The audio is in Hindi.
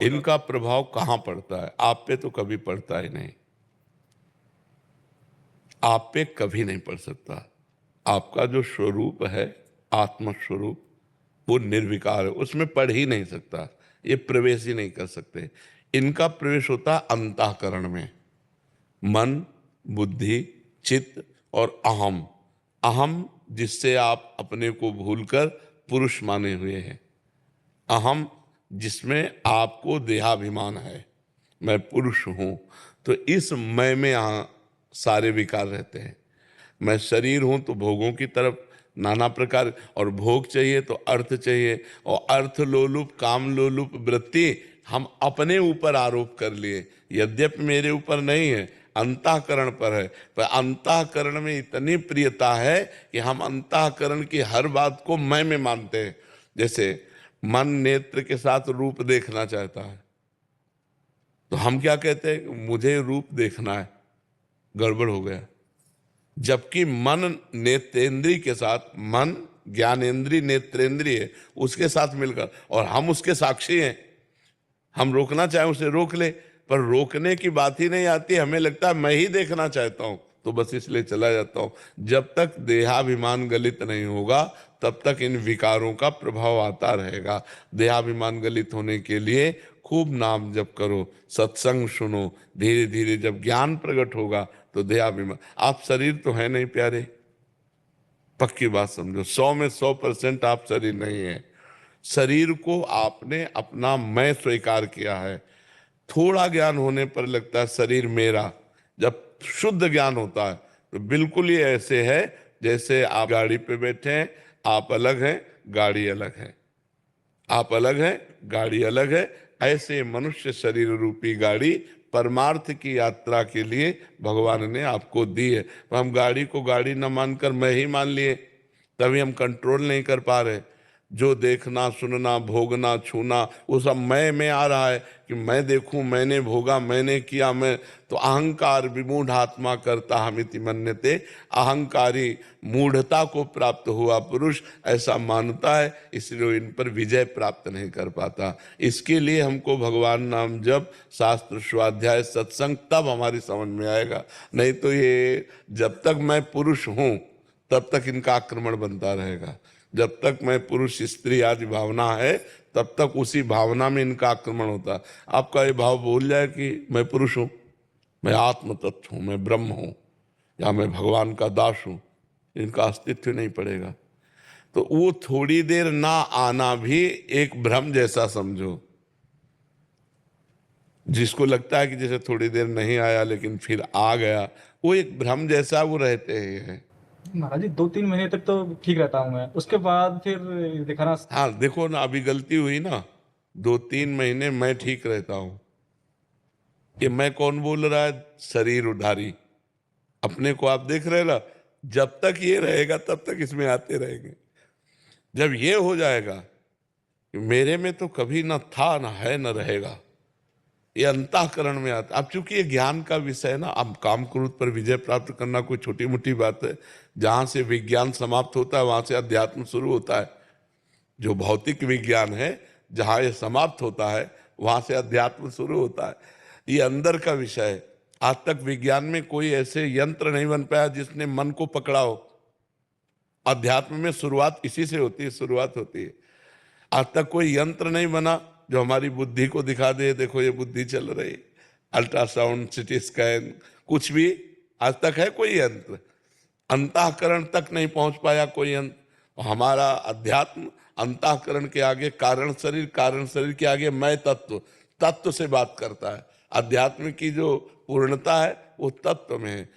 इनका प्रभाव कहाँ पड़ता है? आप पे तो कभी पड़ता ही नहीं, आप पे कभी नहीं पड़ सकता। आपका जो स्वरूप है, आत्म स्वरूप, वो निर्विकार है, उसमें पढ़ ही नहीं सकता, ये प्रवेश ही नहीं कर सकते। इनका प्रवेश होता है अंतःकरण में, मन, बुद्धि, चित्त और अहम। अहम जिससे आप अपने को भूलकर पुरुष माने हुए हैं, अहम जिसमें आपको देहाभिमान है, मैं पुरुष हूं। तो इस मैं में यहाँ सारे विकार रहते हैं। मैं शरीर हूं तो भोगों की तरफ नाना प्रकार, और भोग चाहिए तो अर्थ चाहिए, और अर्थ लोलुप काम लोलुप वृत्ति हम अपने ऊपर आरोप कर लिए, यद्यपि मेरे ऊपर नहीं है, अंतःकरण पर है। पर अंतःकरण में इतनी प्रियता है कि हम अंतःकरण की हर बात को मैं में मानते हैं। जैसे मन नेत्र के साथ रूप देखना चाहता है, तो हम क्या कहते हैं? मुझे रूप देखना है, गड़बड़ हो गया। जबकि मन नेत्रेंद्रिय के साथ, मन ज्ञानेंद्रिय नेत्रेंद्रिय उसके साथ मिलकर, और हम उसके साक्षी हैं, हम रोकना चाहें उसे रोक ले, पर रोकने की बात ही नहीं आती, हमें लगता है मैं ही देखना चाहता हूं, तो बस इसलिए चला जाता हूं। जब तक देहाभिमान गलित नहीं होगा तब तक इन विकारों का प्रभाव आता रहेगा। देहाभिमान गलित होने के लिए खूब नाम जप करो, सत्संग सुनो, धीरे धीरे जब ज्ञान प्रकट होगा तो देहाभिमान, आप शरीर तो है नहीं प्यारे, पक्की बात समझो, 100 में 100% आप शरीर नहीं है। शरीर को आपने अपना मैं स्वीकार किया है। थोड़ा ज्ञान होने पर लगता है शरीर मेरा, जब शुद्ध ज्ञान होता है तो बिल्कुल ही ऐसे है जैसे आप गाड़ी पे बैठे हैं, आप अलग हैं, गाड़ी अलग है, आप अलग हैं, गाड़ी अलग है। ऐसे मनुष्य शरीर रूपी गाड़ी परमार्थ की यात्रा के लिए भगवान ने आपको दी है। तो हम गाड़ी को गाड़ी न मानकर मैं ही मान लिए, तभी हम कंट्रोल नहीं कर पा रहे। जो देखना, सुनना, भोगना, छूना, वो सब मैं में आ रहा है कि मैं देखूं, मैंने भोगा, मैंने किया, मैं। तो अहंकार विमूढ़ आत्मा करता हमिति मन्यते, अहंकारी मूढ़ता को प्राप्त हुआ पुरुष ऐसा मानता है, इसलिए इन पर विजय प्राप्त नहीं कर पाता। इसके लिए हमको भगवान नाम जप, शास्त्र स्वाध्याय, सत्संग, तब हमारी समझ में आएगा। नहीं तो ये जब तक मैं पुरुष हूं तब तक इनका आक्रमण बनता रहेगा। जब तक मैं पुरुष स्त्री आदि भावना है तब तक उसी भावना में इनका आक्रमण होता है। आपका ये भाव भूल जाए कि मैं पुरुष हूं, मैं आत्म तत्व हूं, मैं ब्रह्म हूं, या मैं भगवान का दास हूं, इनका अस्तित्व नहीं पड़ेगा। तो वो थोड़ी देर ना आना भी एक भ्रम जैसा समझो। जिसको लगता है कि जैसे थोड़ी देर नहीं आया लेकिन फिर आ गया, वो एक भ्रम जैसा वो रहते हैं। महाराज जी 2-3 महीने तक तो ठीक रहता हूँ मैं, उसके बाद फिर दिखाना। हाँ देखो ना, अभी गलती हुई ना, 2-3 महीने मैं ठीक रहता हूं। ये मैं कौन बोल रहा है? शरीर उधारी, अपने को आप देख रहे ना। जब तक ये रहेगा तब तक इसमें आते रहेंगे। जब ये हो जाएगा कि मेरे में तो कभी ना था, ना है, ना रहेगा, ये अंतःकरण में आता। अब चूंकि ये ज्ञान का विषय है ना, अब काम क्रोध पर विजय प्राप्त करना कोई छोटी मोटी बात है। जहां से विज्ञान समाप्त होता है वहां से अध्यात्म शुरू होता है। जो भौतिक विज्ञान है, जहां ये समाप्त होता है वहां से अध्यात्म शुरू होता है। ये अंदर का विषय है। आज तक विज्ञान में कोई ऐसे यंत्र नहीं बन पाया जिसने मन को पकड़ा हो। अध्यात्म में शुरुआत इसी से होती है, शुरुआत होती है। आज तक कोई यंत्र नहीं बना जो हमारी बुद्धि को दिखा दे, देखो ये बुद्धि चल रही। अल्ट्रासाउंड, सिटी स्कैन, कुछ भी आज तक है कोई यंत्र? अंतःकरण तक नहीं पहुंच पाया कोई यंत्र। हमारा अध्यात्म अंतःकरण के आगे कारण शरीर, कारण शरीर के आगे मैं तत्व, तत्व से बात करता है। अध्यात्म की जो पूर्णता है वो तत्व में है।